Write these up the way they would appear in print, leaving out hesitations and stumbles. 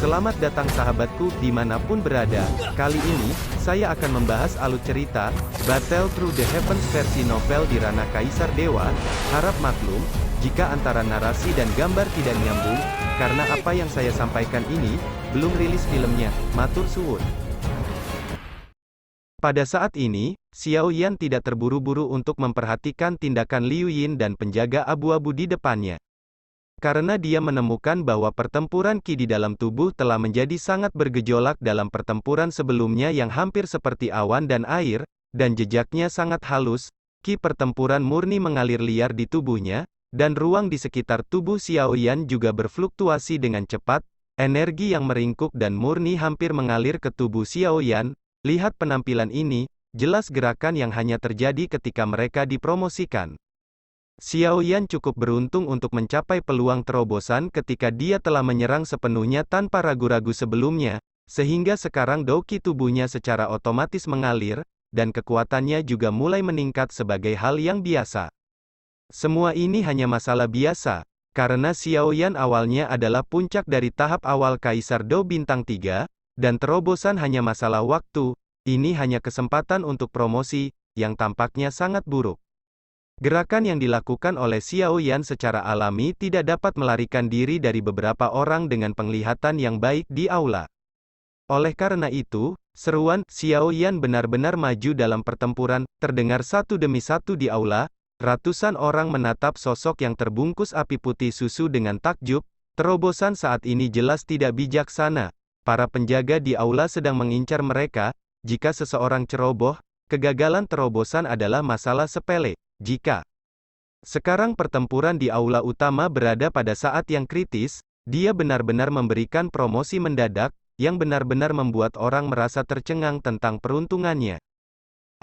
Selamat datang sahabatku dimanapun berada. Kali ini, saya akan membahas alur cerita, Battle Through the Heavens versi novel di ranah Kaisar Dewa. Harap maklum, jika antara narasi dan gambar tidak nyambung, karena apa yang saya sampaikan ini, belum rilis filmnya, matur suwun. Pada saat ini, Xiao Yan tidak terburu-buru untuk memperhatikan tindakan Liu Yin dan penjaga abu-abu di depannya. Karena dia menemukan bahwa pertempuran Qi di dalam tubuh telah menjadi sangat bergejolak dalam pertempuran sebelumnya yang hampir seperti awan dan air, dan jejaknya sangat halus, Qi pertempuran murni mengalir liar di tubuhnya, dan ruang di sekitar tubuh Xiao Yan juga berfluktuasi dengan cepat, energi yang meringkuk dan murni hampir mengalir ke tubuh Xiao Yan. Lihat penampilan ini, jelas gerakan yang hanya terjadi ketika mereka dipromosikan. Xiao Yan cukup beruntung untuk mencapai peluang terobosan ketika dia telah menyerang sepenuhnya tanpa ragu-ragu sebelumnya, sehingga sekarang Qi tubuhnya secara otomatis mengalir, dan kekuatannya juga mulai meningkat sebagai hal yang biasa. Semua ini hanya masalah biasa, karena Xiao Yan awalnya adalah puncak dari tahap awal Kaisar Dou Bintang 3, dan terobosan hanya masalah waktu. Ini hanya kesempatan untuk promosi, yang tampaknya sangat buruk. Gerakan yang dilakukan oleh Xiao Yan secara alami tidak dapat melarikan diri dari beberapa orang dengan penglihatan yang baik di aula. Oleh karena itu, seruan Xiao Yan benar-benar maju dalam pertempuran terdengar satu demi satu di aula. Ratusan orang menatap sosok yang terbungkus api putih susu dengan takjub. Terobosan saat ini jelas tidak bijaksana. Para penjaga di aula sedang mengincar mereka. Jika seseorang ceroboh, kegagalan terobosan adalah masalah sepele. Jika sekarang pertempuran di aula utama berada pada saat yang kritis, dia benar-benar memberikan promosi mendadak, yang benar-benar membuat orang merasa tercengang tentang peruntungannya.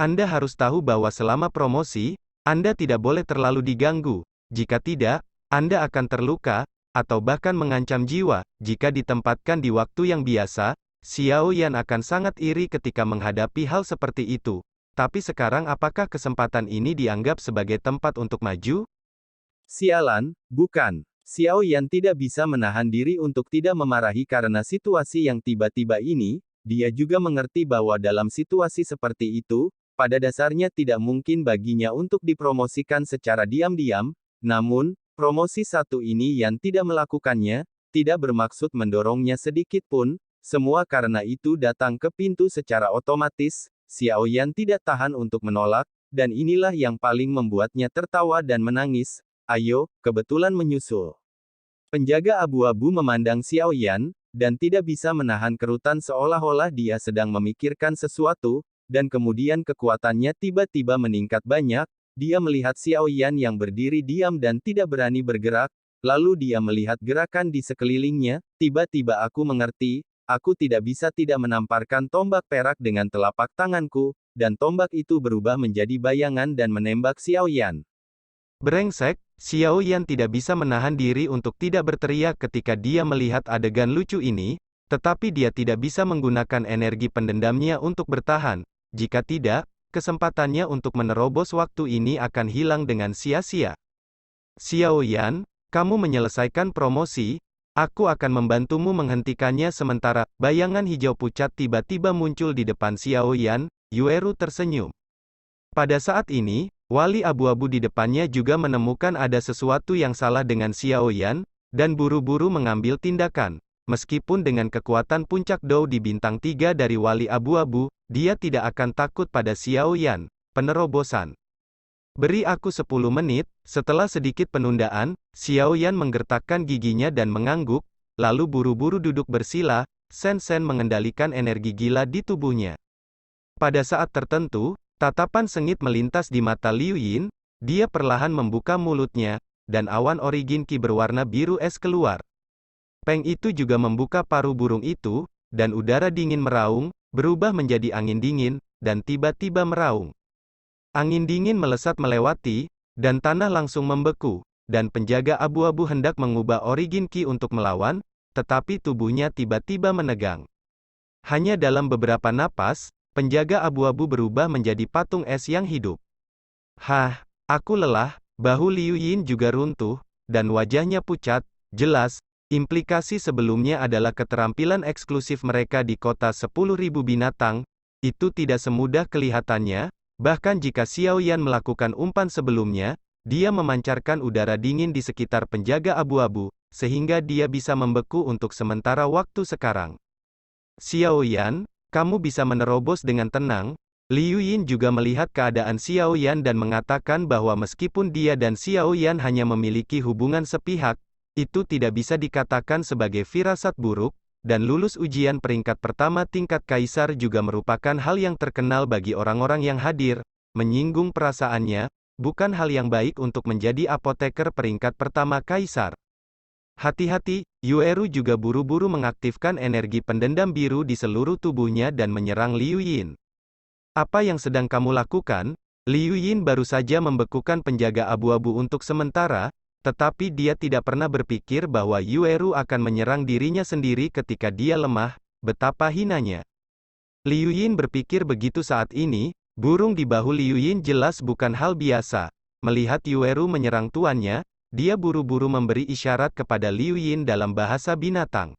Anda harus tahu bahwa selama promosi, Anda tidak boleh terlalu diganggu. Jika tidak, Anda akan terluka, atau bahkan mengancam jiwa. Jika ditempatkan di waktu yang biasa, Xiao Yan akan sangat iri ketika menghadapi hal seperti itu. Tapi sekarang apakah kesempatan ini dianggap sebagai tempat untuk maju? Sialan, bukan. Xiao Yan tidak bisa menahan diri untuk tidak memarahi karena situasi yang tiba-tiba ini. Dia juga mengerti bahwa dalam situasi seperti itu, pada dasarnya tidak mungkin baginya untuk dipromosikan secara diam-diam. Namun, promosi satu ini Yan tidak melakukannya, tidak bermaksud mendorongnya sedikit pun. Semua karena itu datang ke pintu secara otomatis. Xiao Yan tidak tahan untuk menolak, dan inilah yang paling membuatnya tertawa dan menangis. Ayo, kebetulan menyusul. Penjaga abu-abu memandang Xiao Yan, dan tidak bisa menahan kerutan seolah-olah dia sedang memikirkan sesuatu, dan kemudian kekuatannya tiba-tiba meningkat banyak. Dia melihat Xiao Yan yang berdiri diam dan tidak berani bergerak, lalu dia melihat gerakan di sekelilingnya. Tiba-tiba aku mengerti. Aku tidak bisa tidak menamparkan tombak perak dengan telapak tanganku, dan tombak itu berubah menjadi bayangan dan menembak Xiao Yan. Brengsek, Xiao Yan tidak bisa menahan diri untuk tidak berteriak ketika dia melihat adegan lucu ini, tetapi dia tidak bisa menggunakan energi pendendamnya untuk bertahan. Jika tidak, kesempatannya untuk menerobos waktu ini akan hilang dengan sia-sia. Xiao Yan, kamu menyelesaikan promosi. Aku akan membantumu menghentikannya sementara, bayangan hijau pucat tiba-tiba muncul di depan Xiao Yan. Yueru tersenyum. Pada saat ini, wali abu-abu di depannya juga menemukan ada sesuatu yang salah dengan Xiao Yan, dan buru-buru mengambil tindakan. Meskipun dengan kekuatan puncak Dou di bintang 3 dari wali abu-abu, dia tidak akan takut pada Xiao Yan. Penerobosan. Beri aku 10 menit. Setelah sedikit penundaan, Xiao Yan menggertakkan giginya dan mengangguk, lalu buru-buru duduk bersila. Sen-sen mengendalikan energi gila di tubuhnya. Pada saat tertentu, tatapan sengit melintas di mata Liu Yin. Dia perlahan membuka mulutnya, dan awan origin Qi berwarna biru es keluar. Peng itu juga membuka paruh burung itu, dan udara dingin meraung, berubah menjadi angin dingin, dan tiba-tiba meraung. Angin dingin melesat melewati, dan tanah langsung membeku, dan penjaga abu-abu hendak mengubah origin Qi untuk melawan, tetapi tubuhnya tiba-tiba menegang. Hanya dalam beberapa napas, penjaga abu-abu berubah menjadi patung es yang hidup. Hah, aku lelah, Bahu Liu Yin juga runtuh, dan wajahnya pucat. Jelas, implikasi sebelumnya adalah keterampilan eksklusif mereka di kota 10.000 binatang. Itu tidak semudah kelihatannya, bahkan jika Xiao Yan melakukan umpan sebelumnya, dia memancarkan udara dingin di sekitar penjaga abu-abu, sehingga dia bisa membeku untuk sementara waktu sekarang. Xiao Yan, kamu bisa menerobos dengan tenang. Liu Yin juga melihat keadaan Xiao Yan dan mengatakan bahwa meskipun dia dan Xiao Yan hanya memiliki hubungan sepihak, itu tidak bisa dikatakan sebagai firasat buruk, dan lulus ujian peringkat pertama tingkat kaisar juga merupakan hal yang terkenal bagi orang-orang yang hadir. Menyinggung perasaannya, bukan hal yang baik untuk menjadi apoteker peringkat pertama kaisar. Hati-hati, Yueru juga buru-buru mengaktifkan energi pendendam biru di seluruh tubuhnya dan menyerang Liu Yin. Apa yang sedang kamu lakukan? Liu Yin baru saja membekukan penjaga abu-abu untuk sementara, tetapi dia tidak pernah berpikir bahwa Yueru akan menyerang dirinya sendiri ketika dia lemah. Betapa hinanya. Liu Yin berpikir begitu saat ini, burung di bahu Liu Yin jelas bukan hal biasa. Melihat Yueru menyerang tuannya, dia buru-buru memberi isyarat kepada Liu Yin dalam bahasa binatang.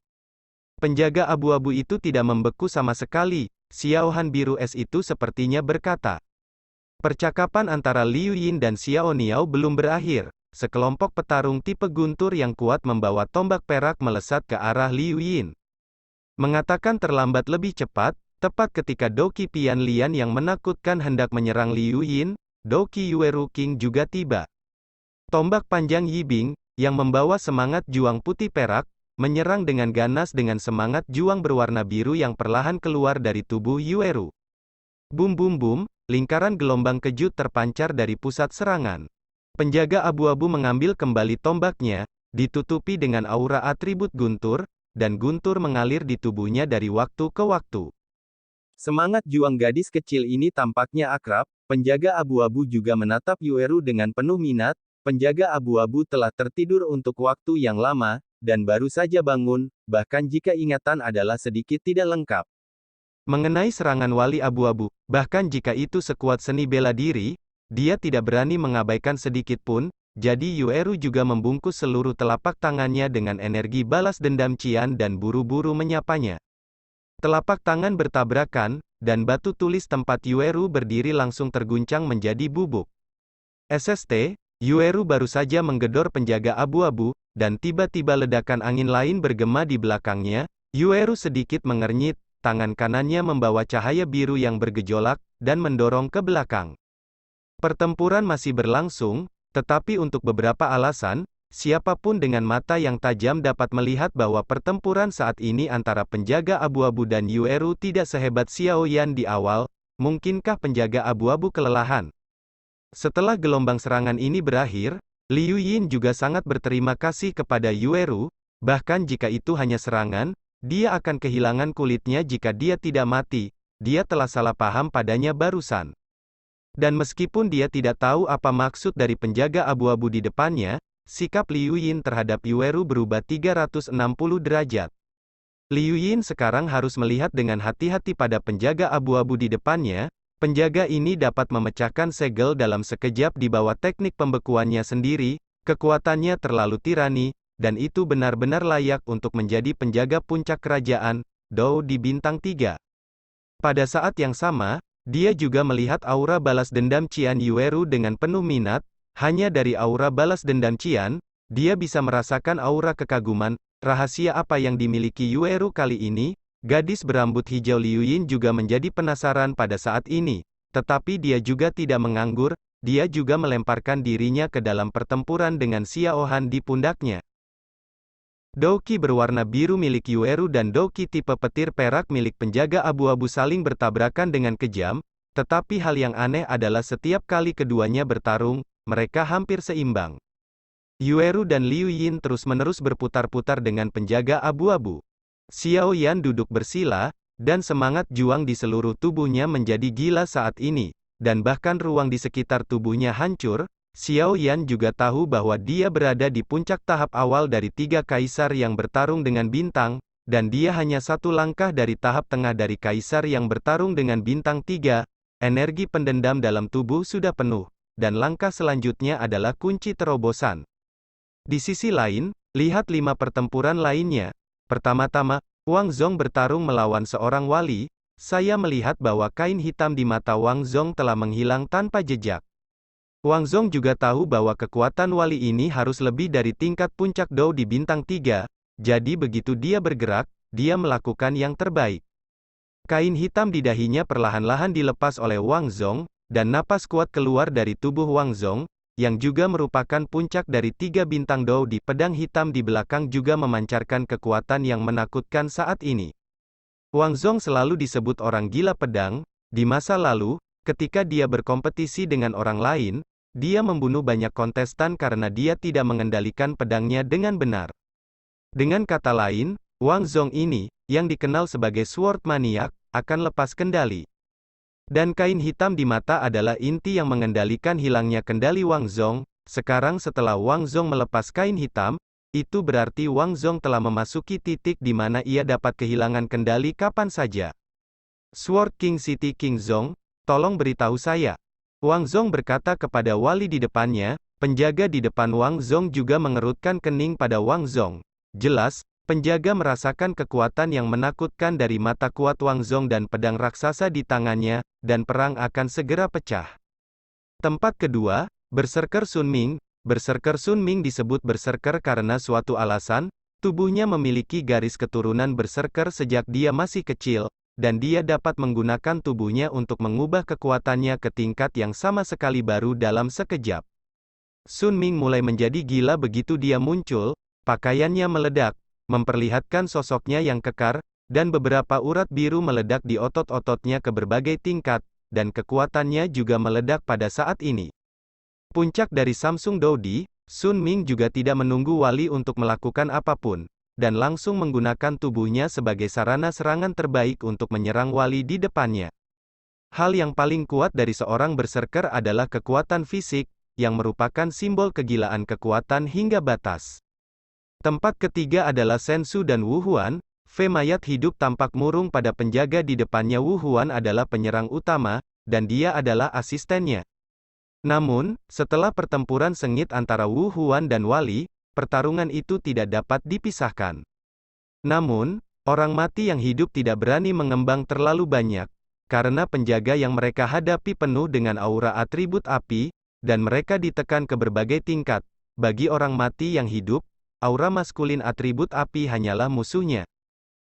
Penjaga abu-abu itu tidak membeku sama sekali. Xiao Han biru es itu sepertinya berkata. Percakapan antara Liu Yin dan Xiao Niao belum berakhir. Sekelompok petarung tipe guntur yang kuat membawa tombak perak melesat ke arah Liu Yin. Mengatakan terlambat lebih cepat, tepat ketika Doqi Pian Lian yang menakutkan hendak menyerang Liu Yin, Doqi Yueru King juga tiba. Tombak panjang Yibing, yang membawa semangat juang putih perak, menyerang dengan ganas dengan semangat juang berwarna biru yang perlahan keluar dari tubuh Yueru. Bum bum bum, lingkaran gelombang kejut terpancar dari pusat serangan. Penjaga abu-abu mengambil kembali tombaknya, ditutupi dengan aura atribut guntur, dan guntur mengalir di tubuhnya dari waktu ke waktu. Semangat juang gadis kecil ini tampaknya akrab. Penjaga abu-abu juga menatap Yueru dengan penuh minat. Penjaga abu-abu telah tertidur untuk waktu yang lama, dan baru saja bangun, bahkan jika ingatan adalah sedikit tidak lengkap. Mengenai serangan wali abu-abu, bahkan jika itu sekuat seni bela diri, dia tidak berani mengabaikan sedikit pun, jadi Yueru juga membungkus seluruh telapak tangannya dengan energi balas dendam Qian dan buru-buru menyapanya. Telapak tangan bertabrakan, dan batu tulis tempat Yueru berdiri langsung terguncang menjadi bubuk. SST, Yueru baru saja menggedor penjaga abu-abu, dan tiba-tiba ledakan angin lain bergema di belakangnya. Yueru sedikit mengernyit, tangan kanannya membawa cahaya biru yang bergejolak, dan mendorong ke belakang. Pertempuran masih berlangsung, tetapi untuk beberapa alasan, siapapun dengan mata yang tajam dapat melihat bahwa pertempuran saat ini antara penjaga abu-abu dan Yueru tidak sehebat Xiao Yan di awal. Mungkinkah penjaga abu-abu kelelahan? Setelah gelombang serangan ini berakhir, Liu Yin juga sangat berterima kasih kepada Yueru, bahkan jika itu hanya serangan, dia akan kehilangan kulitnya jika dia tidak mati. Dia telah salah paham padanya barusan. Dan meskipun dia tidak tahu apa maksud dari penjaga abu-abu di depannya, sikap Liu Yin terhadap Yueru berubah 360 derajat. Liu Yin sekarang harus melihat dengan hati-hati pada penjaga abu-abu di depannya. Penjaga ini dapat memecahkan segel dalam sekejap di bawah teknik pembekuannya sendiri, kekuatannya terlalu tirani, dan itu benar-benar layak untuk menjadi penjaga puncak kerajaan, Dou di bintang 3. Pada saat yang sama, dia juga melihat aura balas dendam Qian Yueru dengan penuh minat. Hanya dari aura balas dendam Qian, dia bisa merasakan aura kekaguman. Rahasia apa yang dimiliki Yueru kali ini? Gadis berambut hijau Liu Yin juga menjadi penasaran pada saat ini, tetapi dia juga tidak menganggur. Dia juga melemparkan dirinya ke dalam pertempuran dengan Xiao Han di pundaknya. Doqi berwarna biru milik Yueru dan Doqi tipe petir perak milik penjaga abu-abu saling bertabrakan dengan kejam, tetapi hal yang aneh adalah setiap kali keduanya bertarung, mereka hampir seimbang. Yueru dan Liu Yin terus-menerus berputar-putar dengan penjaga abu-abu. Xiao Yan duduk bersila, dan semangat juang di seluruh tubuhnya menjadi gila saat ini, dan bahkan ruang di sekitar tubuhnya hancur. Xiao Yan juga tahu bahwa dia berada di puncak tahap awal dari 3 kaisar yang bertarung dengan bintang, dan dia hanya satu langkah dari tahap tengah dari kaisar yang bertarung dengan bintang 3. Energi pendendam dalam tubuh sudah penuh, dan langkah selanjutnya adalah kunci terobosan. Di sisi lain, lihat 5 pertempuran lainnya. Pertama-tama, Wang Zong bertarung melawan seorang wali. Saya melihat bahwa kain hitam di mata Wang Zong telah menghilang tanpa jejak. Wang Zong juga tahu bahwa kekuatan wali ini harus lebih dari tingkat puncak Dao di bintang 3, jadi begitu dia bergerak, dia melakukan yang terbaik. Kain hitam di dahinya perlahan-lahan dilepas oleh Wang Zong, dan napas kuat keluar dari tubuh Wang Zong, yang juga merupakan puncak dari 3 bintang Dao di pedang hitam di belakang juga memancarkan kekuatan yang menakutkan saat ini. Wang Zong selalu disebut orang gila pedang. Di masa lalu, ketika dia berkompetisi dengan orang lain, dia membunuh banyak kontestan karena dia tidak mengendalikan pedangnya dengan benar. Dengan kata lain, Wang Zong ini, yang dikenal sebagai sword maniak, akan lepas kendali. Dan kain hitam di mata adalah inti yang mengendalikan hilangnya kendali Wang Zong. Sekarang setelah Wang Zong melepas kain hitam, itu berarti Wang Zong telah memasuki titik di mana ia dapat kehilangan kendali kapan saja. Sword King City King Zong, tolong beritahu saya. Wang Zong berkata kepada wali di depannya. Penjaga di depan Wang Zong juga mengerutkan kening pada Wang Zong. Jelas, penjaga merasakan kekuatan yang menakutkan dari mata kuat Wang Zong dan pedang raksasa di tangannya, dan perang akan segera pecah. Tempat kedua, Berserker Sun Ming. Berserker Sun Ming disebut berserker karena suatu alasan, tubuhnya memiliki garis keturunan berserker sejak dia masih kecil, dan dia dapat menggunakan tubuhnya untuk mengubah kekuatannya ke tingkat yang sama sekali baru dalam sekejap. Sun Ming mulai menjadi gila begitu dia muncul, pakaiannya meledak, memperlihatkan sosoknya yang kekar, dan beberapa urat biru meledak di otot-ototnya ke berbagai tingkat, dan kekuatannya juga meledak pada saat ini. Puncak dari Samsung Dodi, Sun Ming juga tidak menunggu wali untuk melakukan apapun, dan langsung menggunakan tubuhnya sebagai sarana serangan terbaik untuk menyerang wali di depannya. Hal yang paling kuat dari seorang berserker adalah kekuatan fisik, yang merupakan simbol kegilaan kekuatan hingga batas. Tempat ketiga adalah Sensu dan Wu Huan. Fei mayat hidup tampak murung pada penjaga di depannya. Wu Huan adalah penyerang utama, dan dia adalah asistennya. Namun, setelah pertempuran sengit antara Wu Huan dan wali, pertarungan itu tidak dapat dipisahkan. Namun, orang mati yang hidup tidak berani mengembang terlalu banyak, karena penjaga yang mereka hadapi penuh dengan aura atribut api, dan mereka ditekan ke berbagai tingkat. Bagi orang mati yang hidup, aura maskulin atribut api hanyalah musuhnya.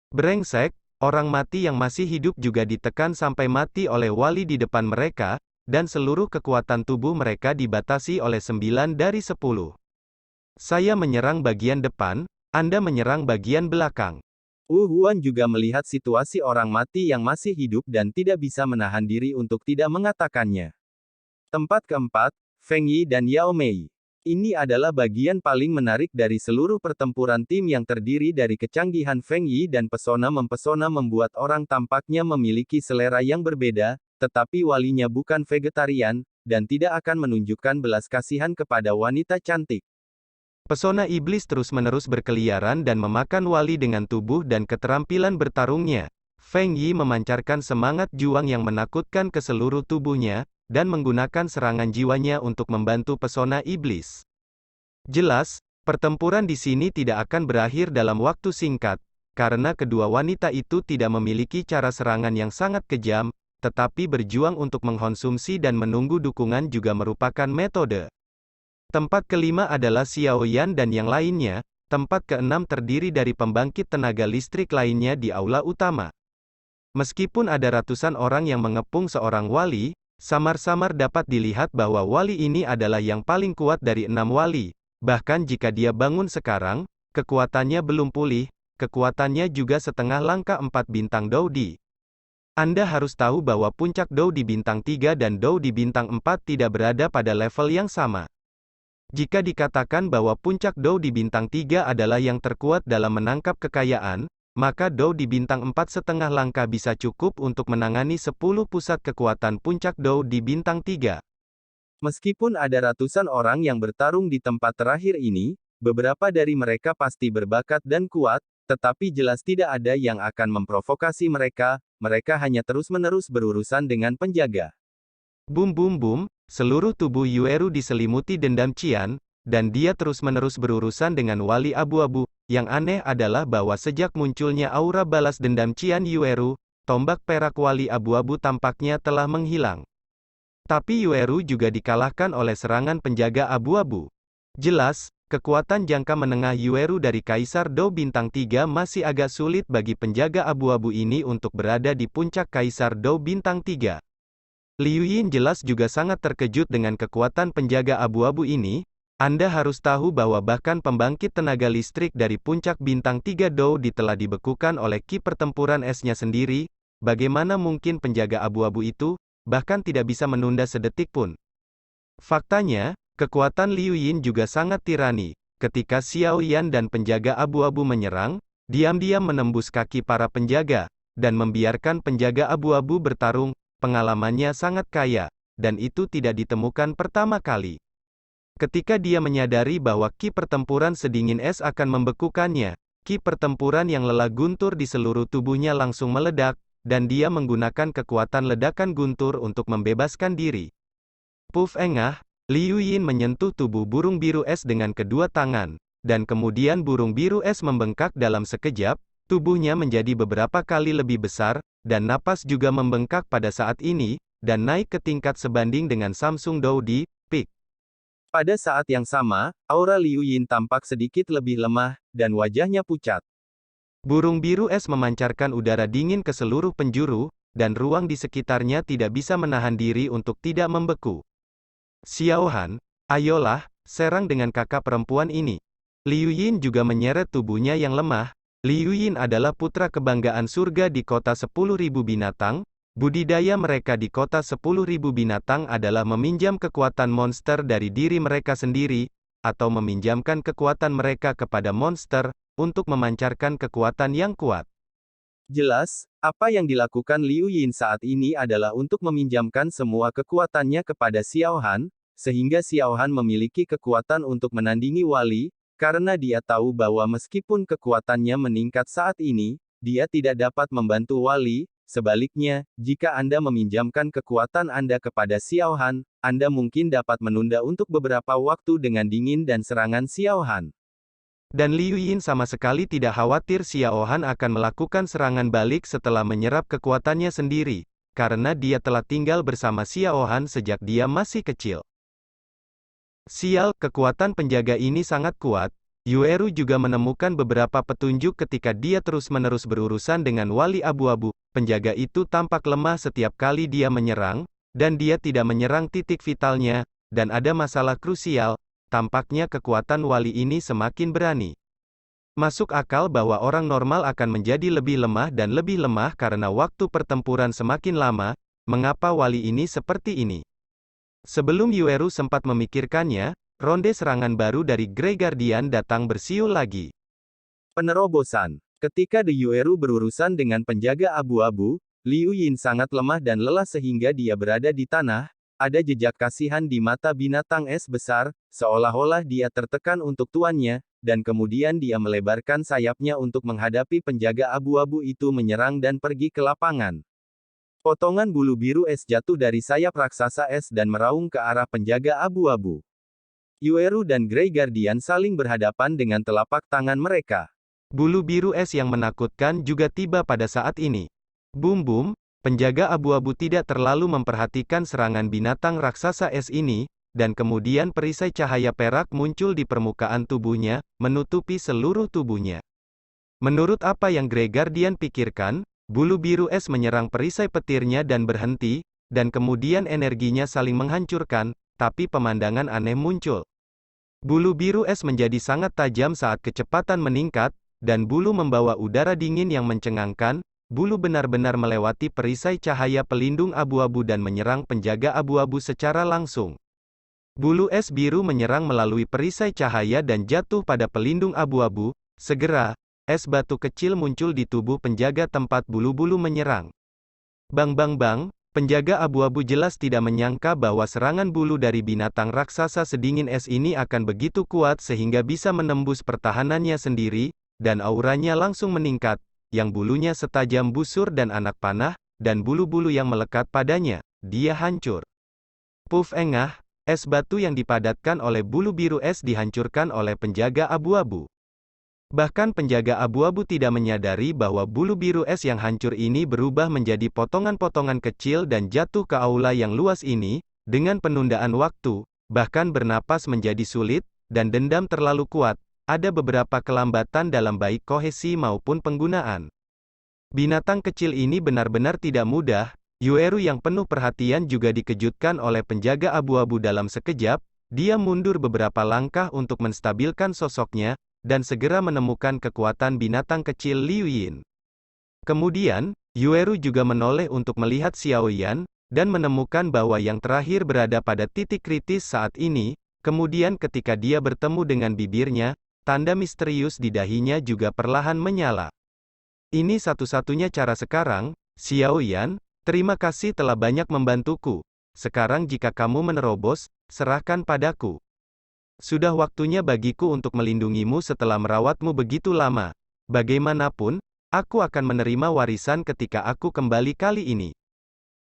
Brengsek, orang mati yang masih hidup juga ditekan sampai mati oleh wali di depan mereka, dan seluruh kekuatan tubuh mereka dibatasi oleh 9 dari 10. Saya menyerang bagian depan, Anda menyerang bagian belakang. Wu Huan juga melihat situasi orang mati yang masih hidup dan tidak bisa menahan diri untuk tidak mengatakannya. Tempat keempat, Feng Yi dan Yao Mei. Ini adalah bagian paling menarik dari seluruh pertempuran tim yang terdiri dari kecanggihan Feng Yi dan pesona mempesona membuat orang tampaknya memiliki selera yang berbeda, tetapi walinya bukan vegetarian, dan tidak akan menunjukkan belas kasihan kepada wanita cantik. Pesona iblis terus-menerus berkeliaran dan memakan wali dengan tubuh dan keterampilan bertarungnya. Feng Yi memancarkan semangat juang yang menakutkan ke seluruh tubuhnya, dan menggunakan serangan jiwanya untuk membantu pesona iblis. Jelas, pertempuran di sini tidak akan berakhir dalam waktu singkat, karena kedua wanita itu tidak memiliki cara serangan yang sangat kejam, tetapi berjuang untuk mengkonsumsi dan menunggu dukungan juga merupakan metode. Tempat kelima adalah Xiao Yan dan yang lainnya. Tempat keenam terdiri dari pembangkit tenaga listrik lainnya di aula utama. Meskipun ada ratusan orang yang mengepung seorang wali, samar-samar dapat dilihat bahwa wali ini adalah yang paling kuat dari 6 wali. Bahkan jika dia bangun sekarang, kekuatannya belum pulih, kekuatannya juga setengah langkah 4 bintang Dodi. Anda harus tahu bahwa puncak Dao di bintang 3 dan Dao di bintang 4 tidak berada pada level yang sama. Jika dikatakan bahwa puncak Dao di bintang 3 adalah yang terkuat dalam menangkap kekayaan, maka Dao di bintang 4 setengah langkah bisa cukup untuk menangani 10 pusat kekuatan puncak Dao di bintang 3. Meskipun ada ratusan orang yang bertarung di tempat terakhir ini, beberapa dari mereka pasti berbakat dan kuat, tetapi jelas tidak ada yang akan memprovokasi mereka hanya terus-menerus berurusan dengan penjaga. Bum bum bum, seluruh tubuh Yueru diselimuti dendam Qian, dan dia terus-menerus berurusan dengan wali abu-abu. Yang aneh adalah bahwa sejak munculnya aura balas dendam Qian Yueru, tombak perak wali abu-abu tampaknya telah menghilang. Tapi Yueru juga dikalahkan oleh serangan penjaga abu-abu. Jelas, kekuatan jangka menengah Yueru dari Kaisar Dou Bintang 3 masih agak sulit bagi penjaga abu-abu ini untuk berada di puncak Kaisar Dou Bintang 3. Liu Yin jelas juga sangat terkejut dengan kekuatan penjaga abu-abu ini. Anda harus tahu bahwa bahkan pembangkit tenaga listrik dari puncak bintang 3 Dou telah dibekukan oleh ki pertempuran esnya sendiri. Bagaimana mungkin penjaga abu-abu itu bahkan tidak bisa menunda sedetik pun? Faktanya, kekuatan Liu Yin juga sangat tirani. Ketika Xiao Yan dan penjaga abu-abu menyerang, diam-diam menembus kaki para penjaga, dan membiarkan penjaga abu-abu bertarung. Pengalamannya sangat kaya, dan itu tidak ditemukan pertama kali. Ketika dia menyadari bahwa ki pertempuran sedingin es akan membekukannya, ki pertempuran yang lelah guntur di seluruh tubuhnya langsung meledak, dan dia menggunakan kekuatan ledakan guntur untuk membebaskan diri. Puff engah, Liu Yin menyentuh tubuh burung biru es dengan kedua tangan, dan kemudian burung biru es membengkak dalam sekejap, tubuhnya menjadi beberapa kali lebih besar, dan napas juga membengkak pada saat ini, dan naik ke tingkat sebanding dengan Samsung Dou di peak. Pada saat yang sama, aura Liu Yin tampak sedikit lebih lemah, dan wajahnya pucat. Burung biru es memancarkan udara dingin ke seluruh penjuru, dan ruang di sekitarnya tidak bisa menahan diri untuk tidak membeku. Xiao Han, ayolah, serang dengan kakak perempuan ini. Liu Yin juga menyeret tubuhnya yang lemah. Liu Yin adalah putra kebanggaan surga di kota 10.000 binatang. Budidaya mereka di kota 10.000 binatang adalah meminjam kekuatan monster dari diri mereka sendiri, atau meminjamkan kekuatan mereka kepada monster, untuk memancarkan kekuatan yang kuat. Jelas, apa yang dilakukan Liu Yin saat ini adalah untuk meminjamkan semua kekuatannya kepada Xiao Han, sehingga Xiao Han memiliki kekuatan untuk menandingi wali, karena dia tahu bahwa meskipun kekuatannya meningkat saat ini, dia tidak dapat membantu wali. Sebaliknya, jika Anda meminjamkan kekuatan Anda kepada Xiao Han, Anda mungkin dapat menunda untuk beberapa waktu dengan dingin dan serangan Xiao Han. Dan Liu Yin sama sekali tidak khawatir Xiao Han akan melakukan serangan balik setelah menyerap kekuatannya sendiri, karena dia telah tinggal bersama Xiao Han sejak dia masih kecil. Sial, kekuatan penjaga ini sangat kuat. Yueru juga menemukan beberapa petunjuk ketika dia terus-menerus berurusan dengan wali abu-abu. Penjaga itu tampak lemah setiap kali dia menyerang, dan dia tidak menyerang titik vitalnya, dan ada masalah krusial. Tampaknya kekuatan wali ini semakin berani. Masuk akal bahwa orang normal akan menjadi lebih lemah dan lebih lemah karena waktu pertempuran semakin lama. Mengapa wali ini seperti ini? Sebelum Yueru sempat memikirkannya, ronde serangan baru dari Grey Guardian datang bersiul lagi. Penerobosan. Ketika The Yueru berurusan dengan penjaga abu-abu, Liu Yin sangat lemah dan lelah sehingga dia berada di tanah. Ada jejak kasihan di mata binatang es besar, seolah-olah dia tertekan untuk tuannya, dan kemudian dia melebarkan sayapnya untuk menghadapi penjaga abu-abu itu menyerang dan pergi ke lapangan. Potongan bulu biru es jatuh dari sayap raksasa es dan meraung ke arah penjaga abu-abu. Yueru dan Grey Guardian saling berhadapan dengan telapak tangan mereka. Bulu biru es yang menakutkan juga tiba pada saat ini. Bum-bum. Penjaga abu-abu tidak terlalu memperhatikan serangan binatang raksasa es ini, dan kemudian perisai cahaya perak muncul di permukaan tubuhnya, menutupi seluruh tubuhnya. Menurut apa yang Grey Guardian pikirkan, bulu biru es menyerang perisai petirnya dan berhenti, dan kemudian energinya saling menghancurkan, tapi pemandangan aneh muncul. Bulu biru es menjadi sangat tajam saat kecepatan meningkat, dan bulu membawa udara dingin yang mencengangkan. Bulu benar-benar melewati perisai cahaya pelindung abu-abu dan menyerang penjaga abu-abu secara langsung. Bulu es biru menyerang melalui perisai cahaya dan jatuh pada pelindung abu-abu. Segera, es batu kecil muncul di tubuh penjaga tempat bulu-bulu menyerang. Bang bang bang, penjaga abu-abu jelas tidak menyangka bahwa serangan bulu dari binatang raksasa sedingin es ini akan begitu kuat sehingga bisa menembus pertahanannya sendiri, dan auranya langsung meningkat. Yang bulunya setajam busur dan anak panah, dan bulu-bulu yang melekat padanya, dia hancur. Puff engah, es batu yang dipadatkan oleh bulu biru es dihancurkan oleh penjaga abu-abu. Bahkan penjaga abu-abu tidak menyadari bahwa bulu biru es yang hancur ini berubah menjadi potongan-potongan kecil dan jatuh ke aula yang luas ini, dengan penundaan waktu, bahkan bernapas menjadi sulit, dan dendam terlalu kuat, ada beberapa kelambatan dalam baik kohesi maupun penggunaan. Binatang kecil ini benar-benar tidak mudah. Yueru yang penuh perhatian juga dikejutkan oleh penjaga abu-abu dalam sekejap, dia mundur beberapa langkah untuk menstabilkan sosoknya, dan segera menemukan kekuatan binatang kecil Liu Yin. Kemudian, Yueru juga menoleh untuk melihat Xiao Yan, dan menemukan bahwa yang terakhir berada pada titik kritis saat ini, kemudian ketika dia bertemu dengan bibirnya, tanda misterius di dahinya juga perlahan menyala. Ini satu-satunya cara sekarang, Xiao Yan. Terima kasih telah banyak membantuku. Sekarang jika kamu menerobos, serahkan padaku. Sudah waktunya bagiku untuk melindungimu setelah merawatmu begitu lama. Bagaimanapun, aku akan menerima warisan ketika aku kembali kali ini.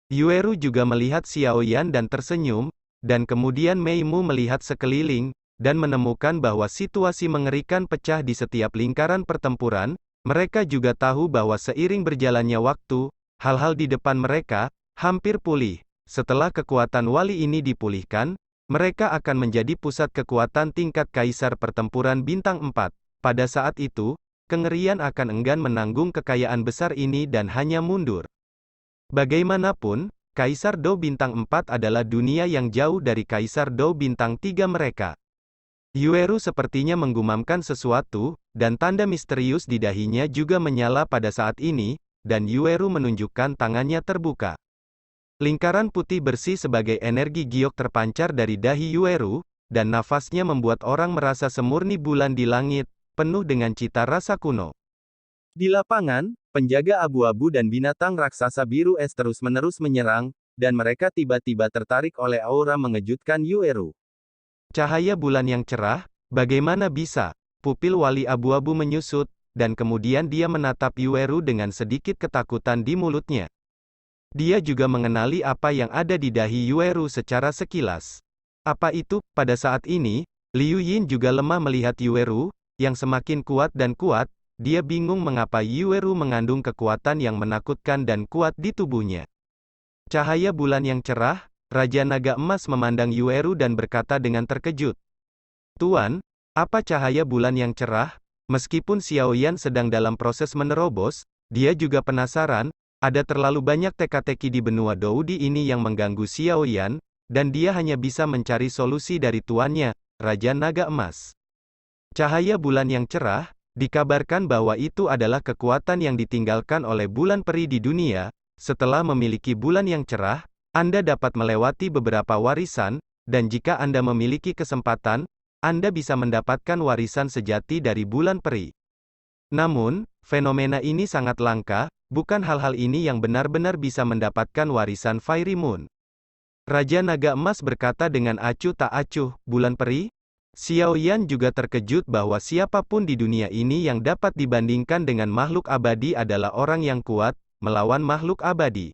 Yueru juga melihat Xiao Yan dan tersenyum, dan kemudian Mei Mu melihat sekeliling, dan menemukan bahwa situasi mengerikan pecah di setiap lingkaran pertempuran. Mereka juga tahu bahwa seiring berjalannya waktu, hal-hal di depan mereka hampir pulih. Setelah kekuatan wali ini dipulihkan, mereka akan menjadi pusat kekuatan tingkat kaisar pertempuran bintang 4. Pada saat itu, kengerian akan enggan menanggung kekayaan besar ini dan hanya mundur. Bagaimanapun, Kaisar Dou bintang 4 adalah dunia yang jauh dari Kaisar Dou bintang 3 mereka. Yueru sepertinya menggumamkan sesuatu, dan tanda misterius di dahinya juga menyala pada saat ini, dan Yueru menunjukkan tangannya terbuka. Lingkaran putih bersih sebagai energi giok terpancar dari dahi Yueru, dan nafasnya membuat orang merasa semurni bulan di langit, penuh dengan cita rasa kuno. Di lapangan, penjaga abu-abu dan binatang raksasa biru es terus-menerus menyerang, dan mereka tiba-tiba tertarik oleh aura mengejutkan Yueru. Cahaya bulan yang cerah, bagaimana bisa? Pupil wali abu-abu menyusut, dan kemudian dia menatap Yueru dengan sedikit ketakutan di mulutnya. Dia juga mengenali apa yang ada di dahi Yueru secara sekilas. Apa itu? Pada saat ini, Liu Yin juga lemah melihat Yueru, yang semakin kuat dan kuat. Dia bingung mengapa Yueru mengandung kekuatan yang menakutkan dan kuat di tubuhnya. Cahaya bulan yang cerah, Raja Naga Emas memandang Yueru dan berkata dengan terkejut. Tuan, apa cahaya bulan yang cerah? Meskipun Xiao Yan sedang dalam proses menerobos, dia juga penasaran, ada terlalu banyak teka-teki di benua Doudi ini yang mengganggu Xiao Yan, dan dia hanya bisa mencari solusi dari tuannya, Raja Naga Emas. Cahaya bulan yang cerah, dikabarkan bahwa itu adalah kekuatan yang ditinggalkan oleh bulan peri di dunia. Setelah memiliki bulan yang cerah, Anda dapat melewati beberapa warisan, dan jika Anda memiliki kesempatan, Anda bisa mendapatkan warisan sejati dari bulan peri. Namun, fenomena ini sangat langka, bukan hal-hal ini yang benar-benar bisa mendapatkan warisan Fairy Moon. Raja Naga Emas berkata dengan acuh tak acuh, bulan peri? Xiao Yan juga terkejut bahwa siapapun di dunia ini yang dapat dibandingkan dengan makhluk abadi adalah orang yang kuat, melawan makhluk abadi.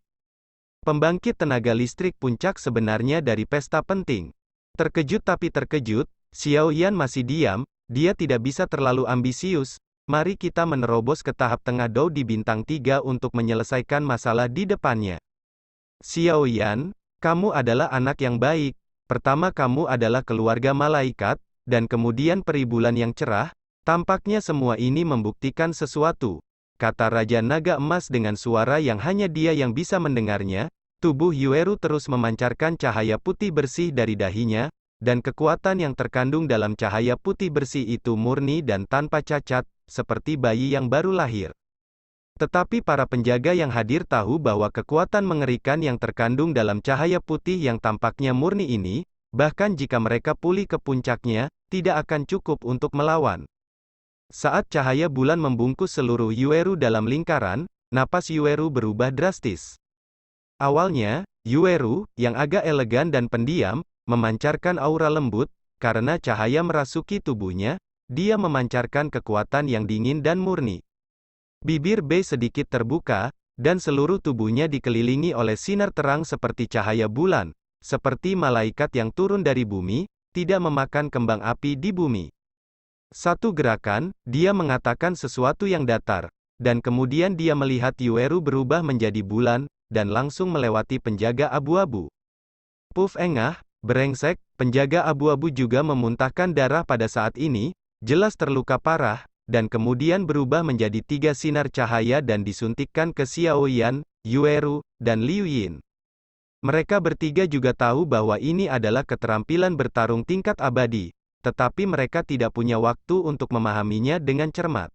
Pembangkit tenaga listrik puncak sebenarnya dari pesta penting. Terkejut tapi terkejut, Xiao Yan masih diam, dia tidak bisa terlalu ambisius. Mari kita menerobos ke tahap tengah Dou di bintang 3 untuk menyelesaikan masalah di depannya. Xiao Yan, kamu adalah anak yang baik. Pertama kamu adalah keluarga malaikat, dan kemudian peri bulan yang cerah. Tampaknya semua ini membuktikan sesuatu, kata Raja Naga Emas dengan suara yang hanya dia yang bisa mendengarnya. Tubuh Yueru terus memancarkan cahaya putih bersih dari dahinya, dan kekuatan yang terkandung dalam cahaya putih bersih itu murni dan tanpa cacat, seperti bayi yang baru lahir. Tetapi para penjaga yang hadir tahu bahwa kekuatan mengerikan yang terkandung dalam cahaya putih yang tampaknya murni ini, bahkan jika mereka pulih ke puncaknya, tidak akan cukup untuk melawan. Saat cahaya bulan membungkus seluruh Yueru dalam lingkaran, napas Yueru berubah drastis. Awalnya, Yueru, yang agak elegan dan pendiam, memancarkan aura lembut, karena cahaya merasuki tubuhnya, dia memancarkan kekuatan yang dingin dan murni. Bibir B sedikit terbuka, dan seluruh tubuhnya dikelilingi oleh sinar terang seperti cahaya bulan. seperti malaikat yang turun dari bumi, tidak memakan kembang api di bumi. Satu gerakan, dia mengatakan sesuatu yang datar, dan kemudian dia melihat Yueru berubah menjadi bulan, dan langsung melewati penjaga abu-abu. Puff engah, brengsek, penjaga abu-abu juga memuntahkan darah pada saat ini, jelas terluka parah, dan kemudian berubah menjadi 3 sinar cahaya dan disuntikkan ke Xiaoyan, Yueru, dan Liu Yin. Mereka bertiga juga tahu bahwa ini adalah keterampilan bertarung tingkat abadi, tetapi mereka tidak punya waktu untuk memahaminya dengan cermat.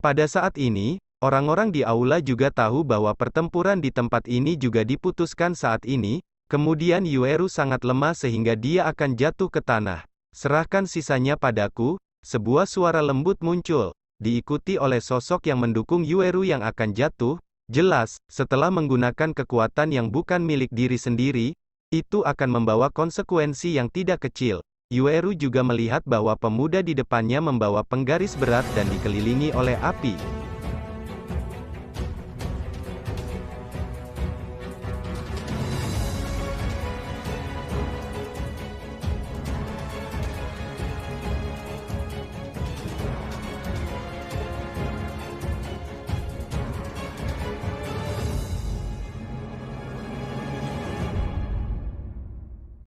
Pada saat ini, orang-orang di aula juga tahu bahwa pertempuran di tempat ini juga diputuskan saat ini, kemudian Yueru sangat lemah sehingga dia akan jatuh ke tanah. Serahkan sisanya padaku, sebuah suara lembut muncul, diikuti oleh sosok yang mendukung Yueru yang akan jatuh. Jelas, setelah menggunakan kekuatan yang bukan milik diri sendiri, itu akan membawa konsekuensi yang tidak kecil. Yueru juga melihat bahwa pemuda di depannya membawa penggaris berat dan dikelilingi oleh api.